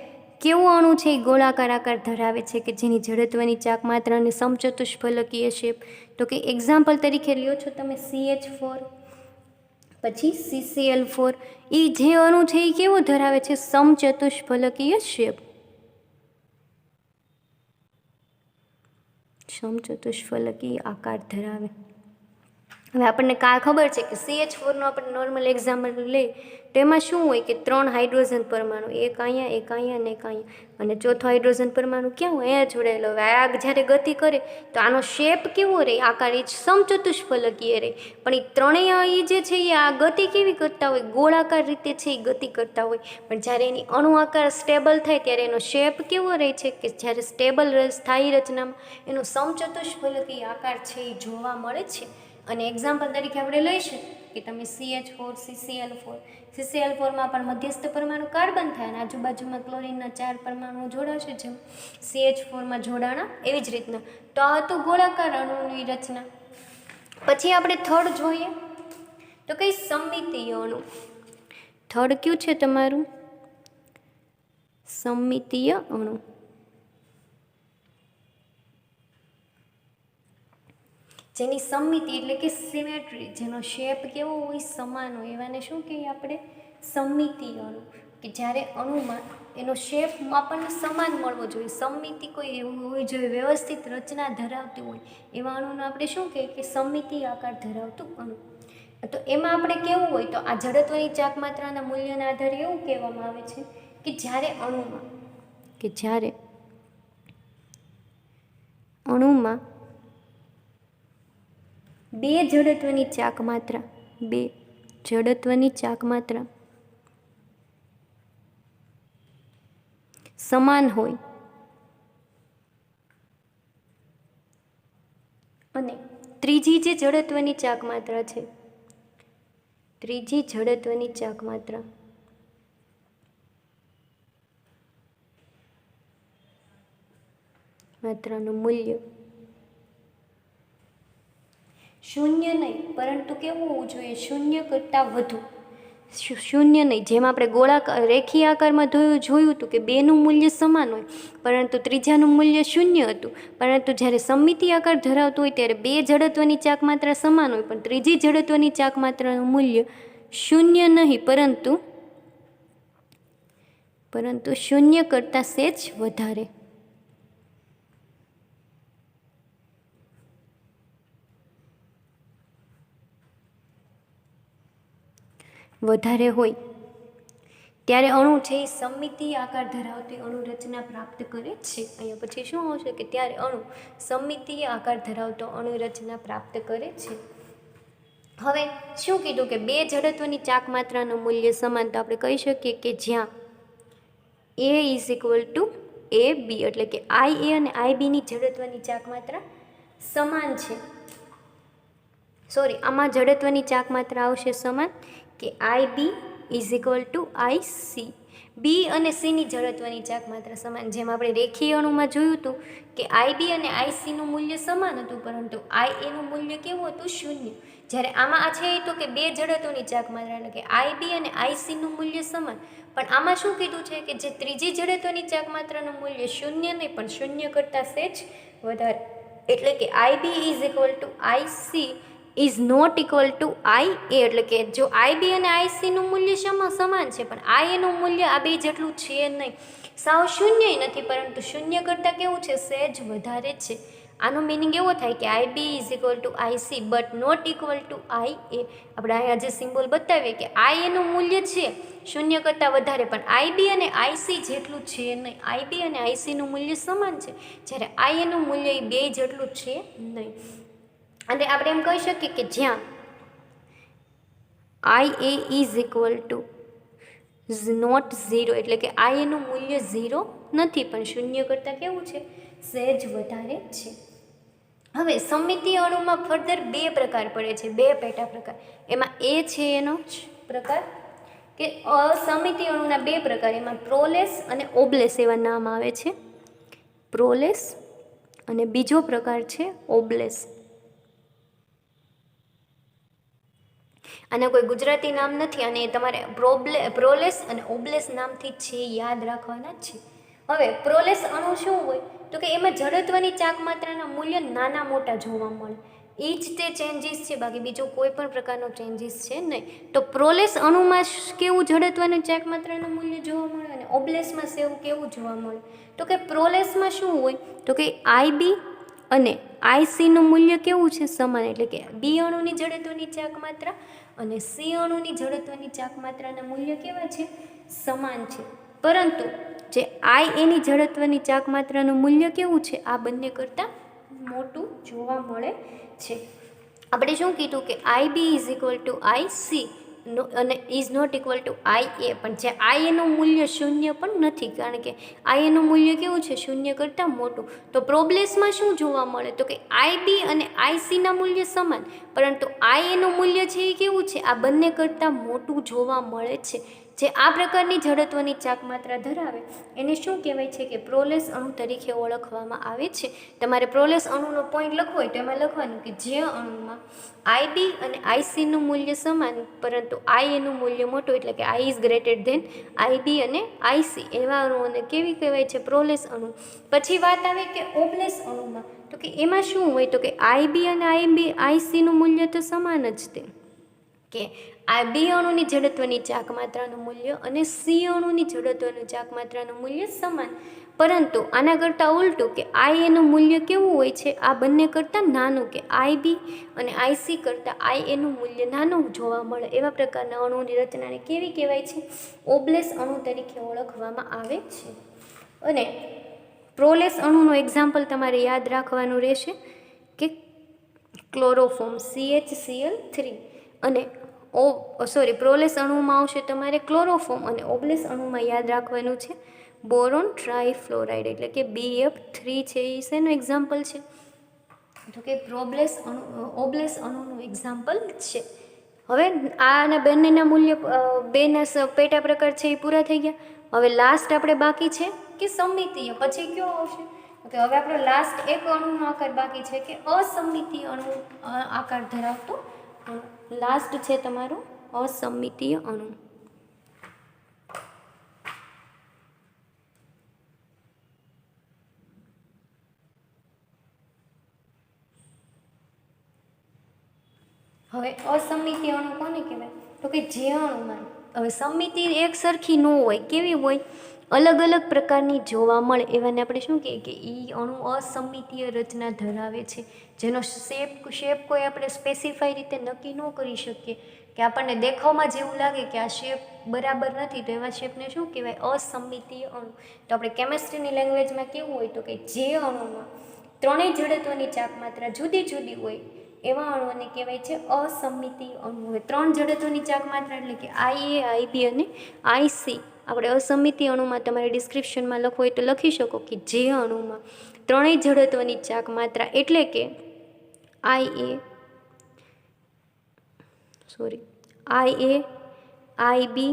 કેવો અણુ છે એ ગોળાકાર આકાર ધરાવે છે કે જેની જડત્વની ચાક માત્રાની સમચતુષ્ફલકીય શેપ, તો કે એક્ઝામ્પલ તરીકે લ્યો છો તમે CH4 પછી CCl4. એ જે અણુ છે એ કેવો ધરાવે છે? સમચતુષ્ફલકીય શેપ. સમચતુષ્ફલકીય આકાર ધરાવે. હવે આપણને ખબર છે કે CH4નો આપણે નોર્મલ એક્ઝામ્પલ લઈએ તો એમાં શું હોય કે 3 હાઇડ્રોજન પરમાણુ, એક અહીંયા, એક અહીંયા અને એક અહીંયા, અને ચોથો હાઇડ્રોજન પરમાણુ ક્યાં હોય? અહીંયા જોડાયેલો. હવે આ જ્યારે ગતિ કરે તો આનો શેપ કેવો રહે? આકાર એ સમચતુષ્ફલકીય રહે. પણ એ ત્રણેય એ જે છે એ આ ગતિ કેવી કરતા હોય? ગોળાકાર રીતે છે એ ગતિ કરતા હોય. પણ જ્યારે એની અણુ આકાર સ્ટેબલ થાય ત્યારે એનો શેપ કેવો રહે છે? કે જ્યારે સ્ટેબલ સ્થાયી રચનામાં એનો સમચતુષ્ફલકીય આકાર છે એ જોવા મળે છે. અને એક્ઝામ્પલ તરીકે આપણે લઈ શકીએ કે તમે CH4, CCl4માં પણ મધ્યસ્થ પરમાણુ કાર્બન થાય અને આજુબાજુમાં ક્લોરીનના 4 પરમાણુ જોડાશે, જેમ CH4માં જોડાણા એવી જ રીતના. તો આ હતું ગોળાકાર અણુની રચના. પછી આપણે થર્ડ જોઈએ તો કઈ સમમિતીય અણુ. થર્ડ કયું છે તમારું? સમમિતીય અણુ. જેની સમમિતિ એટલે કે સિમેટ્રી, જેનો શેપ કેવો હોય, સમાન હોય, એવાને શું કહીએ આપણે? સમમિતીય અણુ. કે જ્યારે અણુમાં એનો શેપ આપણને સમાન મળવો જોઈએ, સમમિતિ કોઈ એવું હોવી જોઈએ, વ્યવસ્થિત રચના ધરાવતી હોય, એવા અણુને આપણે શું કહીએ? કે સમમિતીય આકાર ધરાવતું અણુ. તો એમાં આપણે કેવું હોય? તો આ જડત્વની ચાક માત્રાના મૂલ્યના આધારે એવું કહેવામાં આવે છે કે જ્યારે અણુમાં બે જડત્વની ચાક માત્રા સમાન હોય અને ત્રીજી જે જડત્વની ચાક માત્રા છે, ત્રીજી જડત્વની ચાક માત્રાનું મૂલ્ય શૂન્ય નહીં પરંતુ કેવું હોવું જોઈએ? શૂન્ય કરતાં વધુ. શૂન્ય નહીં, જેમ આપણે ગોળાકાર રેખીય આકારમાં જોયું હતું કે બેનું મૂલ્ય સમાન હોય પરંતુ ત્રીજાનું મૂલ્ય શૂન્ય હતું. પરંતુ જ્યારે સમમિતિ આકાર ધરાવતું હોય ત્યારે બે જડત્વની ચાક માત્રા સમાન હોય પણ ત્રીજી જડત્વની ચાક માત્રાનું મૂલ્ય શૂન્ય નહીં પરંતુ શૂન્ય કરતાં સેજ વધારે હોય ત્યારે અણુ છે એ સમમિતિ આકાર ધરાવતી અણુ રચના પ્રાપ્ત કરે છે. અહીંયા પછી શું આવશે? કે ત્યારે અણુ સમમિતિ આકાર ધરાવતો અણુ રચના પ્રાપ્ત કરે છે. હવે શું કીધું? કે બે જડત્વની ચાક માત્રાનું મૂલ્ય સમાન. તો આપણે કહી શકીએ કે જ્યાં A is equal two AB, એટલે કે IA અને IBની જડત્વની ચાક માત્રા સમાન છે. આમાં જડત્વની ચાક માત્રા આવશે સમાન, કે IB is equal to IC. બી અને સીની જડત્વની ચાક માત્રા સમાન. જેમ આપણે રેખીય અણુમાં જોયું હતું કે IB અને ICનું મૂલ્ય સમાન હતું પરંતુ IAનું મૂલ્ય કેવું હતું? શૂન્ય. જ્યારે આમાં આ છે તો કે બે જડત્વની ચાક માત્રા એટલે કે IB અને ICનું મૂલ્ય સમાન. પણ આમાં શું કીધું છે? કે જે ત્રીજી જડત્વની ચાક માત્રાનું મૂલ્ય શૂન્ય નહીં પણ શૂન્ય કરતાં સેજ વધારે, એટલે કે IB is equal to IC is not equal to IA. એટલે કે જો IB અને ICનું મૂલ્ય સમાન છે પણ IAનું મૂલ્ય આ બે જેટલું છે નહીં, સાવ શૂન્ય નથી પરંતુ શૂન્ય કરતાં કેવું છે? સહેજ વધારે છે. આનો મિનિંગ એવો થાય કે IB is equal to IC but not equal to IA. આપણે અહીંયા જે સિમ્બોલ બતાવીએ કે IAનું મૂલ્ય છે શૂન્ય કરતાં વધારે પણ IB અને IC જેટલું છે નહીં. IB અને ICનું મૂલ્ય સમાન છે જ્યારે IAનું મૂલ્ય એ બે જેટલું છે નહીં. અને આપણે એમ કહી શકીએ કે જ્યાં IA is equal to not 0, એટલે કે IAનું મૂલ્ય 0 નથી પણ શૂન્ય કરતાં કેવું છે? સહેજ વધારે છે. હવે સમમિતિ અણુમાં ફર્ધર બે પ્રકાર પડે છે, બે પેટા પ્રકાર. એમાં એ છે એનો જ પ્રકાર કે સમમિતિ અણુના બે પ્રકાર, એમાં પ્રોલેસ અને ઓબ્લેસ એવા નામ આવે છે. પ્રોલેસ અને બીજો પ્રકાર છે ઓબ્લેસ. આના કોઈ ગુજરાતી નામ નથી અને તમારે પ્રોલેસ અને ઓબ્લેસ નામથી છે યાદ રાખવાના જ છે. હવે પ્રોલેસ અણુ શું હોય? તો કે એમાં જડત્વની ચાક માત્રાના મૂલ્ય નાના મોટા જોવા મળે. એ જ તે ચેન્જીસ છે, બાકી બીજો કોઈ પણ પ્રકારનો ચેન્જીસ છે નહીં. તો પ્રોલેસ અણુમાં કેવું જડત્વની ચાક માત્રાનું મૂલ્ય જોવા મળે અને ઓબ્લેસમાં કેવું જોવા મળે? તો કે પ્રોલેસમાં શું હોય? તો કે IB અને ICનું મૂલ્ય કેવું છે? સમાન. એટલે કે બી અણુની જડત્વની ચાક માત્રા અને સી અણુની જડત્વની ચાક માત્રાના મૂલ્ય કેવા છે? સમાન છે. પરંતુ જે IAની જડત્વની ચાક માત્રાનું મૂલ્ય કેવું છે? આ બંને કરતાં મોટું જોવા મળે છે. આપણે શું કીધું કે IB is equal to IC અને is not equal to IA, પણ જે IAનું મૂલ્ય શૂન્ય પણ નથી કારણ કે IAનું મૂલ્ય કેવું છે? શૂન્ય કરતાં મોટું. તો પ્રોબ્લેસમાં શું જોવા મળે? તો કે IB અને ICના મૂલ્ય સમાન પરંતુ IAનું મૂલ્ય છે એ કેવું છે? આ બંને કરતાં મોટું જોવા મળે છે. જે આ પ્રકારની જડત્વની ચાક માત્રા ધરાવે એને શું કહેવાય છે કે પ્રોલેસ અણુ તરીકે ઓળખવામાં આવે છે. તમારે પ્રોલેસ અણુનો પોઈન્ટ લખવો હોય તો એમાં લખવાનું કે જે અણુમાં આઈબી અને આઈસીનું મૂલ્ય સમાન પરંતુ આઈ એનું મૂલ્ય મોટું, એટલે કે I is greater than IB અને આઈસી, એવા અણુઓને કેવી કહેવાય છે? પ્રોલેસ અણુ. પછી વાત આવે કે ઓબ્લેસ અણુમાં, તો કે એમાં શું હોય? તો કે આઈબી અને આઈસીનું મૂલ્ય તો સમાન જ તે, કે આ બી અણુની જડત્વની ચાક માત્રાનું મૂલ્ય અને સી અણુની જડત્વની ચાક માત્રાનું મૂલ્ય સમાન, પરંતુ આના કરતાં ઉલટું કે આઈ એનું મૂલ્ય કેવું હોય છે? આ બંને કરતાં નાનું, કે આઈબી અને આઈસી કરતાં આઈ એનું મૂલ્ય નાનું જોવા મળે એવા પ્રકારના અણુની રચનાને કેવી કહેવાય છે? ઓબ્લેસ અણુ તરીકે ઓળખવામાં આવે છે. અને પ્રોલેસ અણુનું એક્ઝામ્પલ તમારે યાદ રાખવાનું રહેશે કે ક્લોરોફોર્મ CHCl3, અને પ્રોલેસ અણુમાં આવશે તમારે ક્લોરોફોર્મ, અને ઓબ્લેસ અણુમાં યાદ રાખવાનું છે બોરોન ટ્રાઇફ્લોરાઇડ, એટલે કે BF3 છે. એ શેનું એક્ઝામ્પલ છે? તો કે ઓબ્લેસ અણુનું એક્ઝામ્પલ છે. હવે આના બંનેના મૂલ્ય બેના પેટા પ્રકાર છે એ પૂરા થઈ ગયા. હવે લાસ્ટ આપણે બાકી છે કે સમમિતીય. પછી કયો આવશે? તો હવે આપણો લાસ્ટ એક અણુનો આકાર બાકી છે કે અસમમિતીય અણુ આકાર ધરાવતો. લાસ્ટ છે તમારું અસમમિતીય અણુ. હવે અસમમિતીય અણુ કોને કહેવાય? તો કે જે અણુમાં હવે સમમિતિ એક સરખી ન હોય, કેવી હોય? અલગ અલગ પ્રકારની જોવા મળે એવાને આપણે શું કહીએ? કે એ અણુ અસમમિતીય રચના ધરાવે છે, જેનો શેપ કોઈ આપણે સ્પેસિફાઈ રીતે નક્કી ન કરી શકીએ, કે આપણને દેખાવમાં જેવું લાગે કે આ શેપ બરાબર નથી, તો એવા શેપને શું કહેવાય? અસમમિતીય અણુ. તો આપણે કેમેસ્ટ્રીની લેંગ્વેજમાં કેવું હોય? તો કે જે અણુમાં ત્રણેય જડત્વની ચાક માત્રા જુદી જુદી હોય એવા અણુઓને કહેવાય છે અસમમિતીય અણુ. હવે ત્રણ જડત્વની ચાક માત્રા એટલે કે આઈએ, આઈબી અને આઈસી. આપણે અસમમિતીય અણુમાં તમારે ડિસ્ક્રિપ્શનમાં લખવું હોય તો લખી શકો કે જે અણુમાં ત્રણેય જડત્વની ચાક માત્રા એટલે કે આઈએ, આઈબી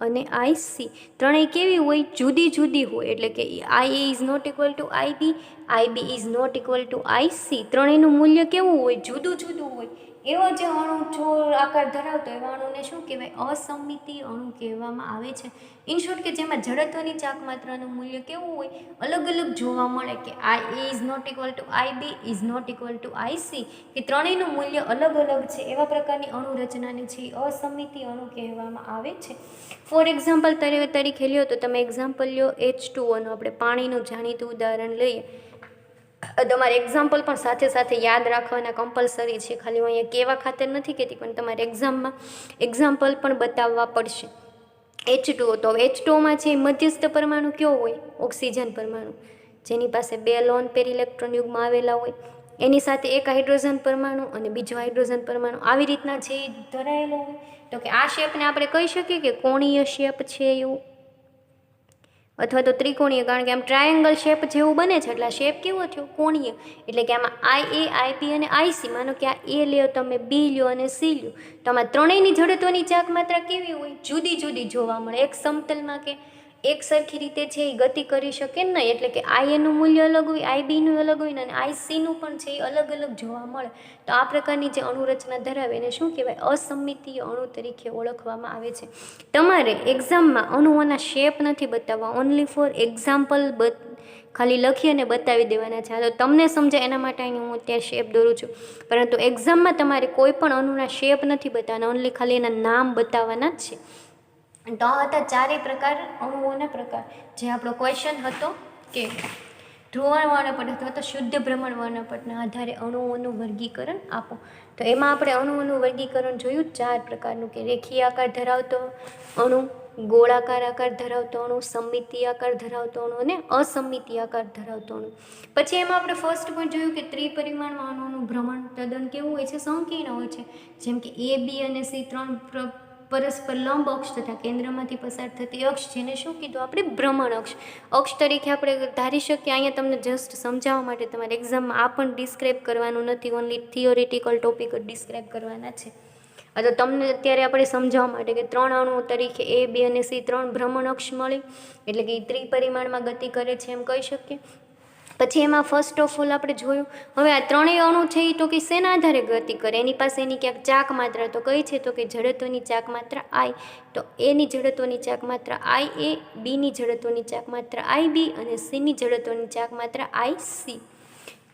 અને આઈસી ત્રણેય કેવી હોય? જુદી જુદી હોય. એટલે કે IA is not equal to IB, IB is not equal to IC. ત્રણેયનું મૂલ્ય કેવું હોય? જુદું જુદું હોય. એવો જે અણુ જો આકાર ધરાવતો એવા અણુને શું કહેવાય? અસમમિતીય અણુ કહેવામાં આવે છે. ઇન શોર્ટ, કે જેમાં જડત્વની ચાક માત્રાનું મૂલ્ય કેવું હોય? અલગ અલગ જોવા મળે, કે I is not equal to IB is not equal to IC, કે ત્રણેયનું મૂલ્ય અલગ અલગ છે. એવા પ્રકારની અણુ રચનાને છે અસમમિતીય અણુ કહેવામાં આવે છે. ફોર એક્ઝામ્પલ તરીકે લ્યો તો તમે એક્ઝામ્પલ લ્યો H2O નું. આપણે પાણીનું જાણીતું ઉદાહરણ લઈએ. તમારે એક્ઝામ્પલ પણ સાથે સાથે યાદ રાખવાના કમ્પલસરી છે. ખાલી હું અહીંયા કહેવા ખાતર નથી કહેતી, પણ તમારે એક્ઝામમાં એક્ઝામ્પલ પણ બતાવવા પડશે. H2O, તો H2Oમાં છે મધ્યસ્થ પરમાણુ કયો હોય? ઓક્સિજન પરમાણુ, જેની પાસે 2 લોન પેર ઇલેક્ટ્રોન યુગમાં આવેલા હોય. એની સાથે એક હાઇડ્રોજન પરમાણુ અને બીજો હાઇડ્રોજન પરમાણુ આવી રીતના છે એ ધરાયેલો હોય. તો કે આ શેપને આપણે કહી શકીએ કે કોણીય શેપ છે એવું, અથવા તો ત્રિકોણીય, કારણ કે આમ ટ્રાયેંગલ શેપ જેવું બને છે એટલે આ શેપ કેવો થયો? કોણીય. એટલે કે આમાં આઈએ, આઈબી અને આઈસી, માનો કે આ એ લ્યો તમે, બી લ્યો અને સી લ્યો, તો આમાં ત્રણેયની જડત્વની ચાક માત્રા કેવી હોય? જુદી જુદી જોવા મળે. એક સમતલમાં કે એક સરખી રીતે છે એ ગતિ કરી શકે નહીં. એટલે કે આઈ એનું મૂલ્ય અલગ હોય, આઈબીનું અલગ હોય અને આઈસીનું પણ છે એ અલગ અલગ જોવા મળે. તો આ પ્રકારની જે અણુરચના ધરાવે એને શું કહેવાય? અસમમિતીય અણુ તરીકે ઓળખવામાં આવે છે. તમારે એક્ઝામમાં અણુઓના શેપ નથી બતાવવા, ઓનલી ફોર એક્ઝામ્પલ ખાલી લખી અને બતાવી દેવાના છે. તો તમને સમજાય એના માટે અહીં હું અત્યારે શેપ દોરું છું, પરંતુ એક્ઝામમાં તમારે કોઈ પણ અણુના શેપ નથી બતાવવાના, ઓનલી ખાલી એના નામ બતાવવાના જ છે. તો આ હતા ચારેય પ્રકાર, અણુઓના પ્રકાર. જે આપણો ક્વેશ્ચન હતો કે ધ્રુવણ વર્ણપટ અથવા તો શુદ્ધ ભ્રમણ વર્ણપટના આધારે અણુઓનું વર્ગીકરણ આપો. તો એમાં આપણે અણુઓનું વર્ગીકરણ જોયું 4 પ્રકારનું, કે રેખીય આકાર ધરાવતો અણુ, ગોળાકાર આકાર ધરાવતો અણુ, સમમિતીય આકાર ધરાવતો અણુ અને અસમમિતીય આકાર ધરાવતો અણુ. પછી એમાં આપણે ફર્સ્ટ પોઈન્ટ જોયું કે ત્રિપરિમાણમાં અણુઓનું ભ્રમણ તદ્દન કેવું હોય છે? સંકીર્ણ હોય છે. જેમ કે A, B અને C 3 પરસ્પર લંબ અક્ષ તથા કેન્દ્રમાંથી પસાર થતી અક્ષ, જેને શું કીધું આપણે? ભ્રમણ અક્ષ તરીકે આપણે ધારી શકીએ. અહીંયા તમને જસ્ટ સમજાવવા માટે તમારે એક્ઝામમાં આ પણ ડિસ્ક્રાઇબ કરવાનું નથી, ઓનલી થિયોરિટિકલ ટોપિક જ ડિસ્ક્રાઇબ કરવાના છે. આ તો તમને અત્યારે આપણે સમજાવવા માટે કે 3 અણુઓ તરીકે A, B અને C 3 ભ્રમણ અક્ષ મળી, એટલે કે એ ત્રિપરિમાણમાં ગતિ કરે છે એમ કહી શકીએ. પછી એમાં ફર્સ્ટ ઓફ ઓલ આપણે જોયું, હવે આ ત્રણેય અણુ છે એ તો કે શેના આધારે ગતિ કરે, એની પાસે એની ક્યાંક ચાક માત્રા તો કઈ છે, તો કે જડત્વની ચાક માત્રા I. તો એની જડત્વની ચાક માત્રા IA, બીની જડત્વની ચાક માત્રા IB અને Cની જડત્વની ચાક માત્રા IC.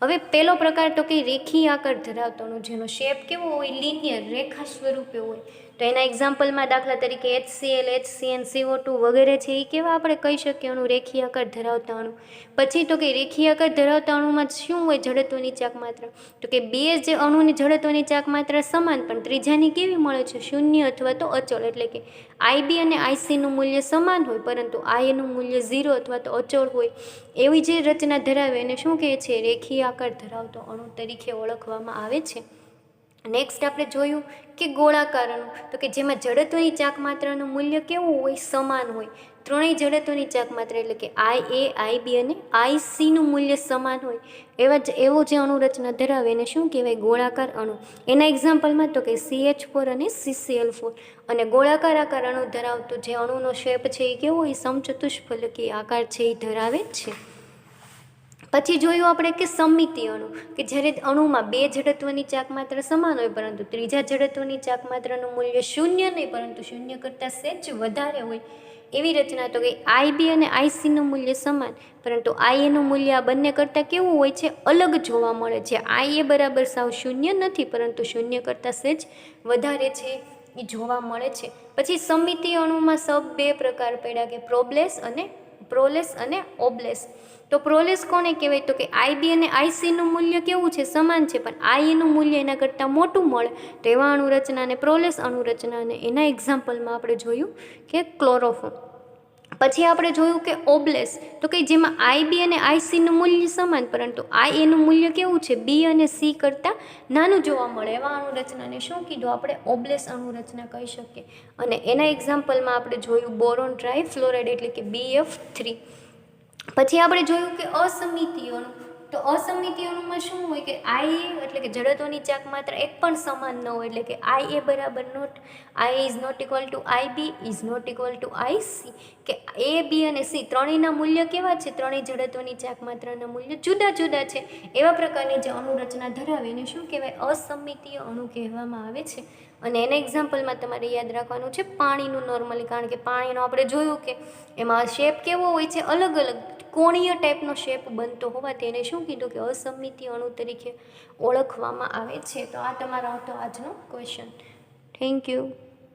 હવે પહેલો પ્રકાર તો કે રેખીય આકાર ધરાવતો અણુ, જેનો શેપ કેવો હોય, લિનિયર રેખા સ્વરૂપે હોય. તો એના એક્ઝામ્પલમાં દાખલા તરીકે HCl, HCN, CO2 વગેરે છે એ કેવા આપણે કહી શકીએ અણુ, રેખીય આકાર ધરાવતા અણુ. પછી તો કે રેખીય આકાર ધરાવતા અણુમાં શું હોય, જડત્વની ચાક માત્રા, તો કે બે જે અણુની જડત્વની ચાક માત્રા સમાન પણ ત્રીજાની કેવી મળે છે, શૂન્ય અથવા તો અચળ, એટલે કે IB અને ICનું મૂલ્ય સમાન હોય પરંતુ IAનું મૂલ્ય 0 અથવા તો અચળ હોય, એવી જે રચના ધરાવે એને શું કહે છે, રેખીય આકાર ધરાવતો અણુ તરીકે ઓળખવામાં આવે છે. નેક્સ્ટ આપણે જોયું કે ગોળાકાર અણુ, તો કે જેમાં જડત્વની ચાક માત્રાનું મૂલ્ય કેવું હોય, સમાન હોય. ત્રણેય જડત્વની ચાક માત્રા એટલે કે IA, IB અને ICનું મૂલ્ય સમાન હોય, એવો જે અણુ રચના ધરાવે એને શું કહેવાય, ગોળાકાર અણુ. એના એક્ઝામ્પલમાં તો કે CH4 અને CCl4. અને ગોળાકાર આકાર અણુ ધરાવતો જે અણુનો શેપ છે એ કેવો હોય, સમચતુષ્ફલકી આકાર છે એ ધરાવે છે. પછી જોયું આપણે કે સમમિતિ અણુ, કે જ્યારે અણુમાં બે જડત્વની ચાક માત્રા સમાન હોય પરંતુ ત્રીજા જડત્વની ચાક માત્રાનું મૂલ્ય શૂન્ય નહીં પરંતુ શૂન્ય કરતાં સહેજ વધારે હોય, એવી રચના. તો કે IB અને ICનું મૂલ્ય સમાન પરંતુ IAનું મૂલ્ય આ બંને કરતાં કેવું હોય છે, અલગ જોવા મળે છે. IA બરાબર સાવ શૂન્ય નથી પરંતુ શૂન્ય કરતાં સહેજ વધારે છે એ જોવા મળે છે. પછી સમમિતિ અણુમાં સબ બે પ્રકાર પડ્યા, કે પ્રોલેસ અને ઓબ્લેસ. તો પ્રોલેસ કોને કહેવાય, તો કે IB અને ICનું મૂલ્ય કેવું છે, સમાન છે પણ IAનું મૂલ્ય એના કરતાં મોટું મળે, તો એવા અણુરચનાને પ્રોલેસ અણુરચનાને. એના એક્ઝામ્પલમાં આપણે જોયું કે ક્લોરોફોર્મ. પછી આપણે જોયું કે ઓબ્લેસ, તો કે જેમાં IB અને ICનું મૂલ્ય સમાન પરંતુ IAનું મૂલ્ય કેવું છે, B અને C કરતાં નાનું જોવા મળે, એવા અણુરચનાને શું કીધું આપણે, ઓબ્લેસ અણુરચના કહી શકીએ. અને એના એક્ઝામ્પલમાં આપણે જોયું બોરોન ટ્રાયફ્લોરાઇડ એટલે કે BF3. પછી આપણે જોયું કે અસમિતિ અણુ. તો અસમિતિ અણુમાં શું હોય કે IA એટલે કે જડત્વની ચાક માત્રા એક પણ સમાન ન હોય, એટલે કે IA બરાબર IA is not equal to IB is not equal to IC, કે A, B અને C ત્રણેયના મૂલ્ય કેવા છે, ત્રણેય જડત્વની ચાક માત્રાના મૂલ્ય જુદા જુદા છે. એવા પ્રકારની જે અણુરચના ધરાવે એને શું કહેવાય, અસમિતીય અણુ કહેવામાં આવે છે. અને એના એક્ઝામ્પલમાં તમારે યાદ રાખવાનું છે પાણીનું નોર્મલી, કારણ કે પાણીનો આપણે જોયું કે એમાં શેપ કેવો હોય છે, અલગ અલગ કોણીય ટાઈપનો શેપ બનતો હોવાથી એને શું કીધું કે અસમિતિ અણુ તરીકે ઓળખવામાં આવે છે. તો આ તમારો હતો આજનો ક્વેશ્ચન. Thank you.